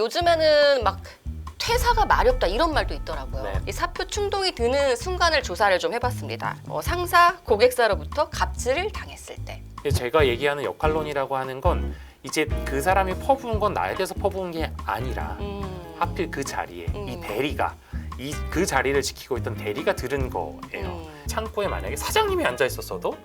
요즘에는 막 퇴사가 마렵다 이런 말도 있더라고요. 네. 이 사표 충동이 드는 순간을 조사를 좀 해봤습니다. 상사, 고객사로부터 갑질을 당했을 때. 제가 얘기하는 역할론이라고 하는 건 이제 그 사람이 퍼부은 건 나에게서 퍼부은 게 아니라 하필 그 자리에 이 대리가 그 자리를 지키고 있던 대리가 들은 거예요. 창고에 만약에 사장님이 앉아 있었어도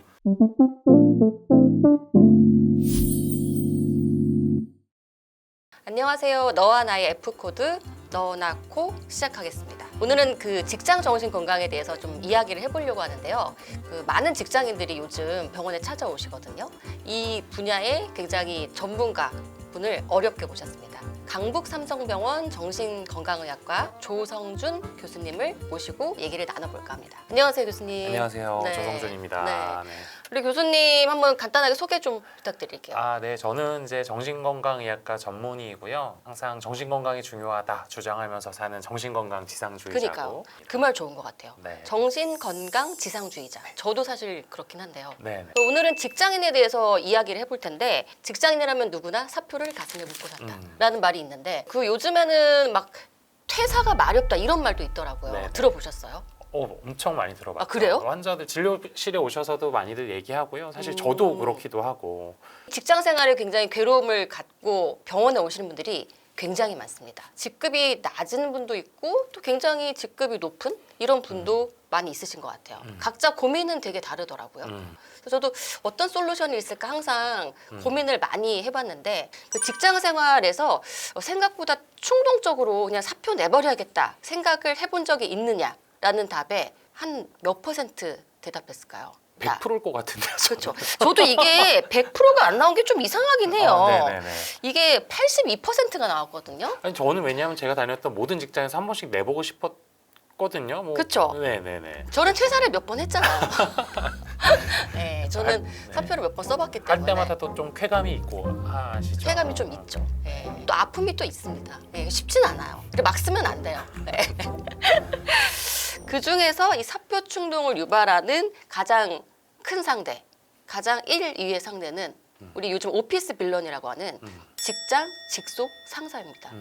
안녕하세요. 너와 나의 F코드 너나코 시작하겠습니다. 오늘은 그 직장 정신 건강에 대해서 좀 이야기를 해보려고 하는데요. 그 많은 직장인들이 요즘 병원에 찾아오시거든요. 이 분야에 굉장히 전문가 분을 어렵게 모셨습니다. 강북 삼성병원 정신건강의학과 조성준 교수님을 모시고 얘기를 나눠볼까 합니다. 안녕하세요, 교수님. 안녕하세요. 네. 조성준입니다. 네. 네. 우리 교수님 한번 간단하게 소개 좀 부탁드릴게요. 네. 저는 이제 정신건강의학과 전문의이고요. 항상 정신건강이 중요하다 주장하면서 사는 정신건강 지상주의자고. 그러니까요. 그 말 좋은 것 같아요. 네. 정신건강 지상주의자. 저도 사실 그렇긴 한데요. 네. 오늘은 직장인에 대해서 이야기를 해볼 텐데 직장인이라면 누구나 사표를 가슴에 묻고 산다라는 말이 있는데 그 요즘에는 막 퇴사가 마렵다 이런 말도 있더라고요. 네. 들어보셨어요? 엄청 많이 들어봤죠. 아, 그래요? 환자들 진료실에 오셔서도 많이들 얘기하고요. 사실 저도 그렇기도 하고. 직장 생활에 굉장히 괴로움을 갖고 병원에 오시는 분들이 굉장히 많습니다. 직급이 낮은 분도 있고 또 굉장히 직급이 높은 이런 분도 많이 있으신 것 같아요. 각자 고민은 되게 다르더라고요. 그래서 저도 어떤 솔루션이 있을까 항상 고민을 많이 해봤는데 그 직장 생활에서 생각보다 충동적으로 그냥 사표 내버려야겠다 생각을 해본 적이 있느냐라는 답에 한 몇 퍼센트 대답했을까요? 100%일 것 같은데요. 그렇죠. 저도 이게 100%가 안 나온 게 좀 이상하긴 해요. 네네네. 이게 82%가 나왔거든요. 아니 저는 왜냐하면 제가 다녔던 모든 직장에서 한 번씩 내보고 싶었거든요. 그쵸? 네네네. 저는 퇴사를 몇 번 했잖아요. 네, 저는 네. 사표를 몇 번 써봤기 할 때문에 때마다 또 좀 쾌감이 있고 아시죠? 쾌감이 좀 있죠. 네. 또 아픔이 또 있습니다. 네, 쉽진 않아요. 근데 막 쓰면 안 돼요. 네. 그 중에서 이 사표 충동을 유발하는 가장 큰 상대, 가장 1, 2의 상대는 우리 요즘 오피스 빌런이라고 하는 직장 직속 상사입니다.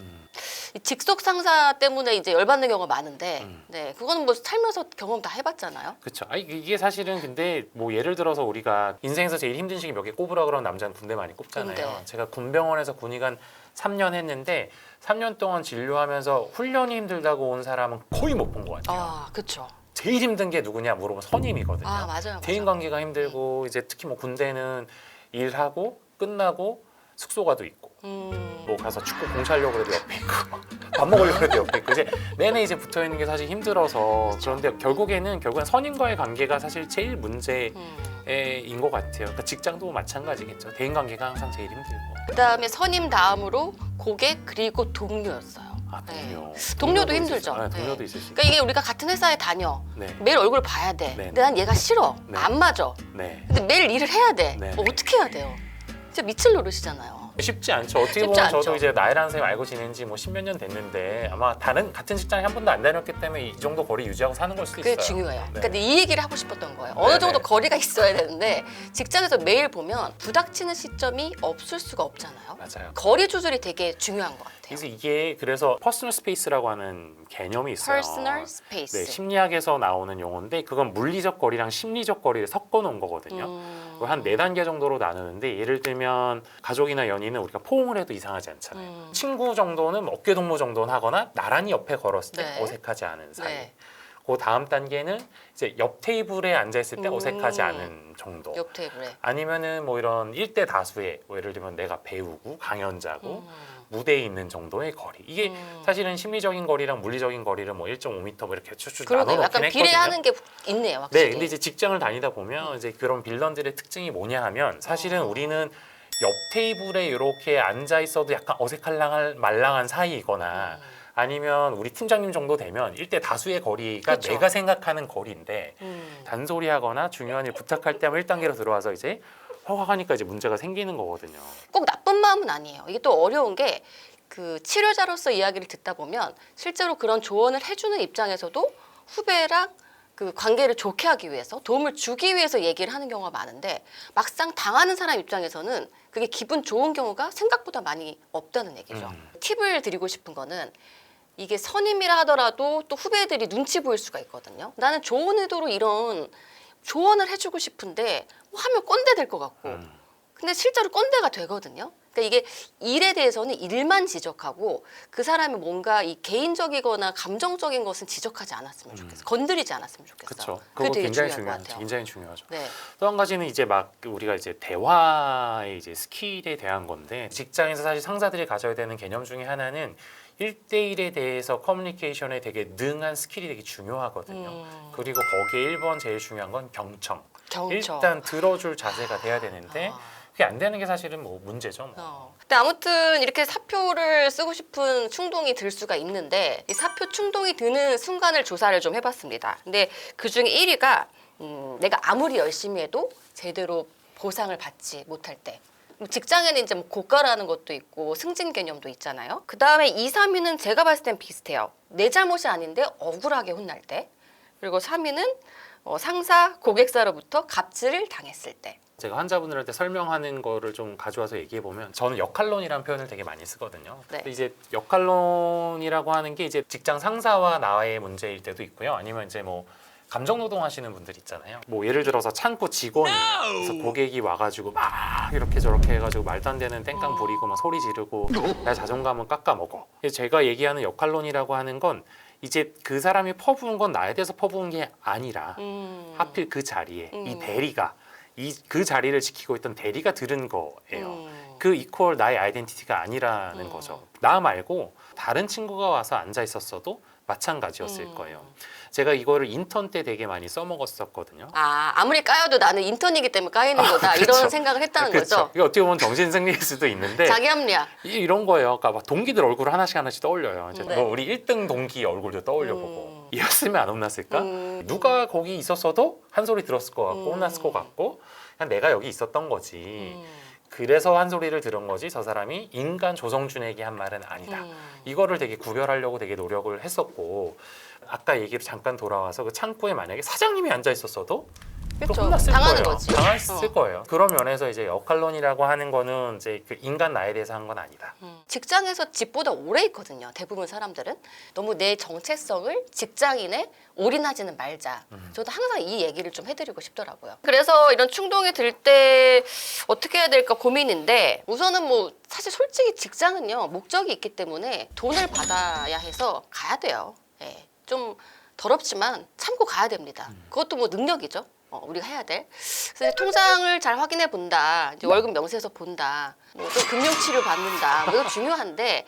이 직속 상사 때문에 이제 열받는 경우가 많은데, 네, 그거는 뭐 살면서 경험 다 해봤잖아요. 그렇죠. 이게 사실은 근데 뭐 예를 들어서 우리가 인생에서 제일 힘든 시기 몇 개 꼽으라 그러면 남자는 군대 많이 꼽잖아요. 군대. 제가 군병원에서 군의관 3년 했는데 3년 동안 진료하면서 훈련이 힘들다고 온 사람은 거의 못 본 것 같아요. 아, 그렇죠. 제일 힘든 게 누구냐 물어보면 선임이거든요. 아, 맞아요. 대인 관계가 힘들고 이제 특히 뭐 군대는 일하고 끝나고 숙소가도 있고 뭐 가서 축구 공차하려고 그래도 옆에 있고 밥 먹으려고 그래도 옆에 있고 이제 내내 이제 붙어 있는 게 사실 힘들어서 그런데 결국에는 선임과의 관계가 사실 제일 문제인 것 같아요. 그러니까 직장도 마찬가지겠죠. 대인 관계가 항상 제일 힘들고. 그다음에 선임 다음으로 고객 그리고 동료였어요. 동료. 네. 동료도 힘들죠. 네, 동료도 네. 있을 수 있고. 그러니까 이게 우리가 같은 회사에 다녀. 네. 매일 얼굴 봐야 돼. 네. 근데 난 얘가 싫어. 네. 안 맞아. 네. 근데 매일 일을 해야 돼. 네. 어떻게 해야 돼요? 진짜 미칠 노릇이잖아요. 쉽지 않죠. 어떻게 쉽지 보면 않죠. 저도 이제 나이라는 사람 알고 지낸 지 뭐 10몇 년 됐는데 아마 같은 직장에 한 번도 안 다녔기 때문에 이 정도 거리 유지하고 사는 걸 수도 그게 있어요. 중요해요. 네. 그러니까 이 얘기를 하고 싶었던 거예요. 어느 정도 거리가 있어야 되는데 직장에서 매일 보면 부닥치는 시점이 없을 수가 없잖아요. 맞아요. 거리 조절이 되게 중요한 것 같아요. 그래서 이게 그래서 퍼스널 스페이스라고 하는 개념이 있어요. Personal space. 네, 심리학에서 나오는 용어인데 그건 물리적 거리랑 심리적 거리를 섞어 놓은 거거든요. 한 4단계 정도로 나누는데 예를 들면 가족이나 연인은 우리가 포옹을 해도 이상하지 않잖아요. 친구 정도는 어깨 동무 정도는 하거나 나란히 옆에 걸었을 때 네. 어색하지 않은 사이. 네. 그 다음 단계는 이제 옆 테이블에 앉아 있을 때 어색하지 않은 정도. 옆 테이블에. 아니면은 뭐 이런 1대 다수의 뭐 예를 들면 내가 배우고 강연자고 무대에 있는 정도의 거리. 이게 사실은 심리적인 거리랑 물리적인 거리를 뭐 1.5m 뭐 이렇게 쭉쭉 나눠 그러네요. 놓긴 약간 했거든요. 비례하는 게 있네요, 확실히. 네, 근데 이제 직장을 다니다 보면 이제 그런 빌런들의 특징이 뭐냐 하면 사실은 우리는 옆 테이블에 이렇게 앉아 있어도 약간 어색할 말랑한 사이이거나 아니면 우리 팀장님 정도 되면 1대 다수의 거리가 그쵸. 내가 생각하는 거리인데 단소리하거나 중요한 일 부탁할 때 하면 1단계로 들어와서 이제 허각하니까 이제 문제가 생기는 거거든요. 꼭 나쁜 마음은 아니에요. 이게 또 어려운 게 그 치료자로서 이야기를 듣다 보면 실제로 그런 조언을 해주는 입장에서도 후배랑 그 관계를 좋게 하기 위해서 도움을 주기 위해서 얘기를 하는 경우가 많은데 막상 당하는 사람 입장에서는 그게 기분 좋은 경우가 생각보다 많이 없다는 얘기죠. 팁을 드리고 싶은 거는 이게 선임이라 하더라도 또 후배들이 눈치 보일 수가 있거든요. 나는 좋은 의도로 이런 조언을 해주고 싶은데 뭐 하면 꼰대 될 것 같고 근데 실제로 꼰대가 되거든요. 그러니까 이게 일에 대해서는 일만 지적하고 그 사람이 뭔가 이 개인적이거나 감정적인 것은 지적하지 않았으면 좋겠어. 건드리지 않았으면 좋겠어. 그렇죠. 그게 그거 되게 굉장히 중요한 것 중요하죠. 같아요. 굉장히 중요하죠. 네. 또 한 가지는 이제 막 우리가 이제 대화의 이제 스킬에 대한 건데 직장에서 사실 상사들이 가져야 되는 개념 중에 하나는 1대1에 대해서 커뮤니케이션에 되게 능한 스킬이 되게 중요하거든요. 그리고 거기에 1번 제일 중요한 건 경청. 경청. 일단 들어줄 자세가 돼야 되는데 그게 안 되는 게 사실은 뭐 문제죠. 근데 아무튼 이렇게 사표를 쓰고 싶은 충동이 들 수가 있는데 이 사표 충동이 드는 순간을 조사를 좀 해봤습니다. 근데 그 중에 1위가 내가 아무리 열심히 해도 제대로 보상을 받지 못할 때. 직장에는 이제 뭐 고가라는 것도 있고 승진 개념도 있잖아요. 그 다음에 2, 3위는 제가 봤을 땐 비슷해요. 내 잘못이 아닌데 억울하게 혼날 때. 그리고 3위는 상사, 고객사로부터 갑질을 당했을 때. 제가 환자분들한테 설명하는 거를 좀 가져와서 얘기해 보면 저는 역할론이라는 표현을 되게 많이 쓰거든요. 네. 근데 이제 역할론이라고 하는 게 이제 직장 상사와 나의 문제일 때도 있고요. 아니면 이제 뭐 감정 노동하시는 분들 있잖아요. 뭐 예를 들어서 창고 직원이에요. 그래서 고객이 와가지고 막 이렇게 저렇게 해가지고 말도 안 되는 땡깡 부리고 막 소리 지르고 나 자존감은 깎아먹어. 그래서 제가 얘기하는 역할론이라고 하는 건 이제 그 사람이 퍼부은 건 나에 대해서 퍼부은 게 아니라 하필 그 자리에 이 대리가 그 자리를 지키고 있던 대리가 들은 거예요. 그 이퀄 나의 아이덴티티가 아니라는 거죠. 나 말고 다른 친구가 와서 앉아 있었어도 마찬가지였을 거예요. 제가 이거를 인턴 때 되게 많이 써먹었었거든요. 아무리 까여도 나는 인턴이기 때문에 까이는 거다. 그쵸. 이런 생각을 했다는 그렇죠. 거죠. 이게 어떻게 보면 정신승리일 수도 있는데 자기 합리화. 이런 거예요. 그러니까 막 동기들 얼굴을 하나씩 떠올려요. 이제 네. 뭐 우리 1등 동기 얼굴도 떠올려보고 이랬으면 안 혼났을까? 누가 거기 있었어도 한 소리 들었을 것 같고 혼났을 것 같고 그냥 내가 여기 있었던 거지. 그래서 한 소리를 들은 거지 저 사람이 인간 조성준에게 한 말은 아니다. 이거를 되게 구별하려고 되게 노력을 했었고 아까 얘기로 잠깐 돌아와서 그 창고에 만약에 사장님이 앉아 있었어도 그렇죠. 혼났을 당하는 거예요. 거지. 당했을 거예요. 그런 면에서 이제 역할론이라고 하는 거는 이제 그 인간 나에 대해서 한 건 아니다. 직장에서 집보다 오래 있거든요. 대부분 사람들은 너무 내 정체성을 직장인에 올인하지는 말자. 저도 항상 이 얘기를 좀 해드리고 싶더라고요. 그래서 이런 충동이 들 때 어떻게 해야 될까 고민인데 우선은 뭐 사실 솔직히 직장은요 목적이 있기 때문에 돈을 받아야 해서 가야 돼요. 예, 좀 더럽지만 참고 가야 됩니다. 그것도 뭐 능력이죠. 우리가 해야 돼. 그래서 이제 통장을 잘 확인해 본다. 이제 월급 명세서 본다. 또 금융치료 받는다. 뭐 이거 중요한데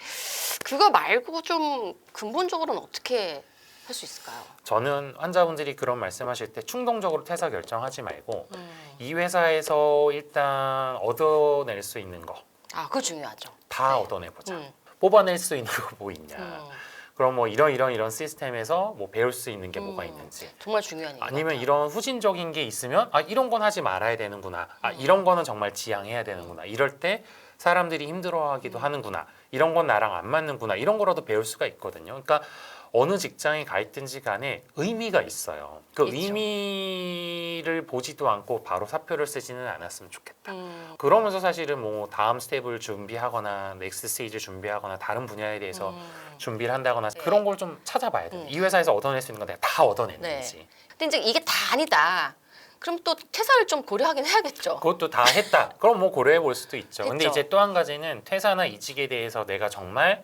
그거 말고 좀 근본적으로는 어떻게 할 수 있을까요? 저는 환자분들이 그런 말씀하실 때 충동적으로 퇴사 결정하지 말고 이 회사에서 일단 얻어낼 수 있는 거 다 그거 중요하죠. 얻어내보자. 뽑아낼 수 있는 거 뭐 있냐. 그럼 뭐 이런 시스템에서 뭐 배울 수 있는 게 뭐가 있는지. 정말 중요한 얘기 아니면 같아요. 이런 후진적인 게 있으면 이런 건 하지 말아야 되는구나. 이런 거는 정말 지양해야 되는구나. 이럴 때 사람들이 힘들어하기도 하는구나. 이런 건 나랑 안 맞는구나. 이런 거라도 배울 수가 있거든요. 그러니까 어느 직장에 가 있든지 간에 의미가 있어요. 그 있죠. 의미를 보지도 않고 바로 사표를 쓰지는 않았으면 좋겠다. 그러면서 사실은 뭐 다음 스텝을 준비하거나 넥스트 스테이지를 준비하거나 다른 분야에 대해서 준비를 한다거나 네. 그런 걸 좀 찾아봐야 돼요. 이 회사에서 얻어낼 수 있는 건 내가 다 얻어냈는지. 네. 근데 이제 이게 다 아니다. 그럼 또 퇴사를 좀 고려하긴 해야겠죠. 그것도 다 했다. 그럼 뭐 고려해 볼 수도 있죠. 근데 했죠. 이제 또 한 가지는 퇴사나 이직에 대해서 내가 정말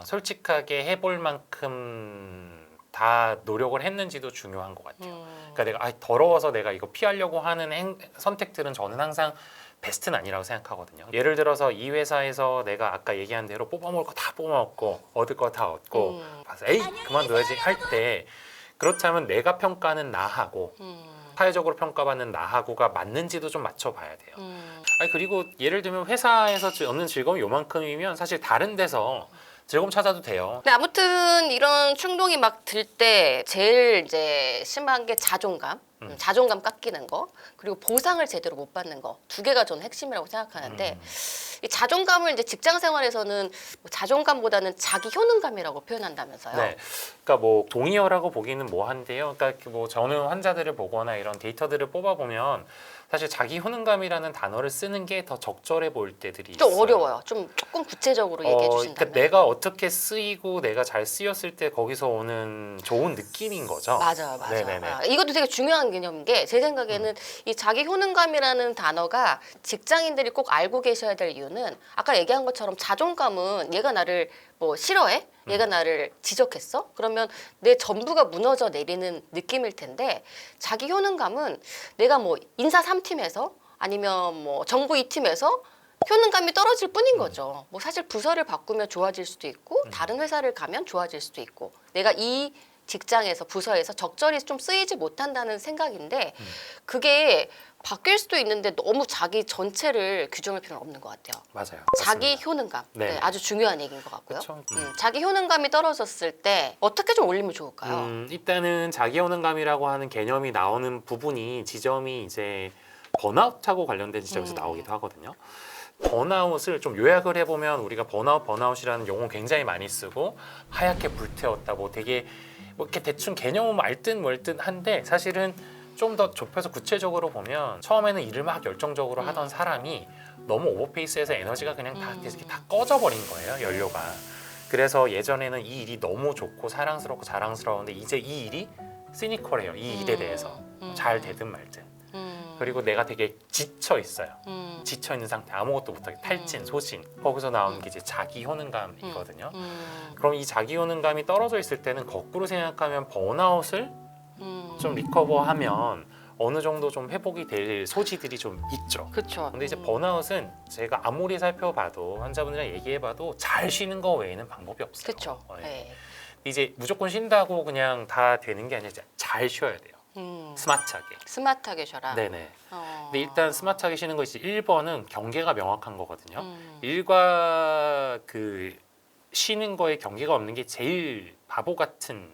솔직하게 해볼 만큼 다 노력을 했는지도 중요한 것 같아요. 그러니까 내가 더러워서 내가 이거 피하려고 하는 선택들은 저는 항상 베스트는 아니라고 생각하거든요. 예를 들어서 이 회사에서 내가 아까 얘기한 대로 뽑아먹을 거 다 뽑아먹고 얻을 거 다 얻고 봐서 에이 그만둬야지 할 때 그렇다면 내가 평가는 나하고 사회적으로 평가받는 나하고가 맞는지도 좀 맞춰봐야 돼요. 그리고 예를 들면 회사에서 얻는 즐거움이 요만큼이면 사실 다른 데서 즐거움 찾아도 돼요. 근데 아무튼 이런 충동이 막 들 때 제일 이제 심한 게 자존감. 자존감 깎이는 거, 그리고 보상을 제대로 못 받는 거, 두 개가 저는 핵심이라고 생각하는데 이 자존감을 이제 직장 생활에서는 뭐 자존감보다는 자기 효능감이라고 표현한다면서요. 네, 그러니까 뭐 동의어라고 보기는 뭐한데요. 그러니까 뭐 저는 환자들을 보거나 이런 데이터들을 뽑아보면 사실 자기 효능감이라는 단어를 쓰는 게 더 적절해 보일 때들이 좀 있어요. 어려워요. 좀 조금 구체적으로 얘기해 주신다면. 그러니까 내가 어떻게 쓰이고 내가 잘 쓰였을 때 거기서 오는 좋은 느낌인 거죠. 맞아요. 네네네. 이것도 되게 중요한 개념인 게 제 생각에는 이 자기 효능감이라는 단어가 직장인들이 꼭 알고 계셔야 될 이유는 아까 얘기한 것처럼 자존감은 얘가 나를 뭐 싫어해? 얘가 나를 지적했어? 그러면 내 전부가 무너져 내리는 느낌일 텐데 자기 효능감은 내가 뭐 인사 3팀에서 아니면 뭐 정부 2팀에서 효능감이 떨어질 뿐인 거죠. 뭐 사실 부서를 바꾸면 좋아질 수도 있고 다른 회사를 가면 좋아질 수도 있고 내가 이 직장에서 부서에서 적절히 좀 쓰이지 못한다는 생각인데 그게 바뀔 수도 있는데 너무 자기 전체를 규정할 필요는 없는 것 같아요. 맞아요. 자기 맞습니다. 효능감 네. 네, 아주 중요한 얘기인 것 같고요. 그쵸. 자기 효능감이 떨어졌을 때 어떻게 좀 올리면 좋을까요? 일단은 자기 효능감이라고 하는 개념이 나오는 부분이 지점이 이제 번아웃하고 관련된 지점에서 나오기도 하거든요. 번아웃을 좀 요약을 해보면 우리가 번아웃이라는 용어 굉장히 많이 쓰고 하얗게 불태웠다 뭐 되게 뭐 이렇게 대충 개념은 알듯 말듯 한데 사실은 좀 더 좁혀서 구체적으로 보면 처음에는 일을 막 열정적으로 하던 사람이 너무 오버페이스해서 에너지가 그냥 다 이렇게 다 꺼져버린 거예요, 연료가. 그래서 예전에는 이 일이 너무 좋고 사랑스럽고 자랑스러운데 이제 이 일이 시니컬해요, 이 일에 대해서. 잘 되든 말든. 그리고 내가 되게 지쳐 있어요. 지쳐 있는 상태, 아무것도 못하게 탈진, 소진. 거기서 나오는 게 이제 자기 효능감이거든요. 그럼 이 자기 효능감이 떨어져 있을 때는 거꾸로 생각하면 번아웃을 좀 리커버하면 어느 정도 좀 회복이 될 소지들이 좀 있죠. 그렇죠. 근데 이제 번아웃은 제가 아무리 살펴봐도 환자분들이랑 얘기해봐도 잘 쉬는 거 외에는 방법이 없어요. 그렇죠. 네. 네. 이제 무조건 쉰다고 그냥 다 되는 게 아니라 잘 쉬어야 돼요. 스마트하게. 스마트하게 쉬어라. 네네. 어. 근데 일단 스마트하게 쉬는 거 이제 1번은 경계가 명확한 거거든요. 일과 그 쉬는 거에 경계가 없는 게 제일 바보 같은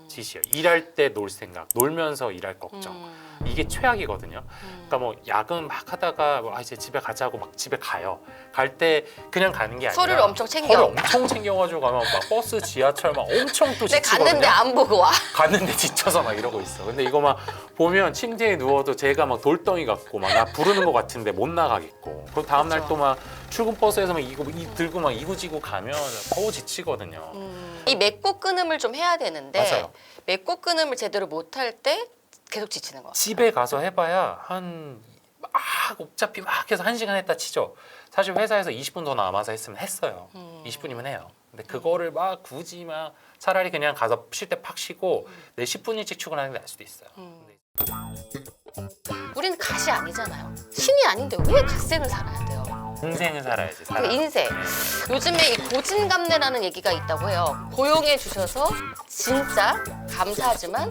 짓이에요. 일할 때 놀 생각, 놀면서 일할 걱정. 이게 최악이거든요. 그러니까 뭐 야근 막 하다가 뭐 이제 집에 가자고 막 집에 가요. 갈 때 그냥 가는 게 아니라 서류를 엄청 챙겨. 서류 엄청 챙겨가지고 가면 막 버스, 지하철 막 엄청 또 내 지치거든요. 갔는데 안 보고 와. 갔는데 지쳐서 막 이러고 있어. 근데 이거 막 보면 침대에 누워도 제가 막 돌덩이 같고 막 나 부르는 것 같은데 못 나가겠고. 그리고 다음 날 또 막 출근 버스에서 막 이거 들고 막 이구지구 가면 더우 지치거든요. 이 맺고 끊음을 좀 해야 되는데 맞아요. 맺고 끊음을 제대로 못할 때 계속 지치는 거. 집에 가서 해봐야 한 막 어차피 막 해서 1시간 했다 치죠. 사실 회사에서 20분 더 남아서 했으면 했어요. 20분이면 해요. 근데 그거를 막 굳이 막 차라리 그냥 가서 쉴 때 팍 쉬고 내 10분 일찍 출근하는 게 나을 수도 있어요. 우리는 갓이 아니잖아요. 신이 아닌데 왜 갓생을 살아야 돼요? 인생을 살아야지. 그 사람. 인생. 요즘에 이 고진감래라는 얘기가 있다고 해요. 고용해 주셔서 진짜 감사하지만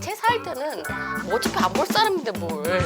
퇴사할 때는 뭐 어차피 안 볼 사람인데 뭘.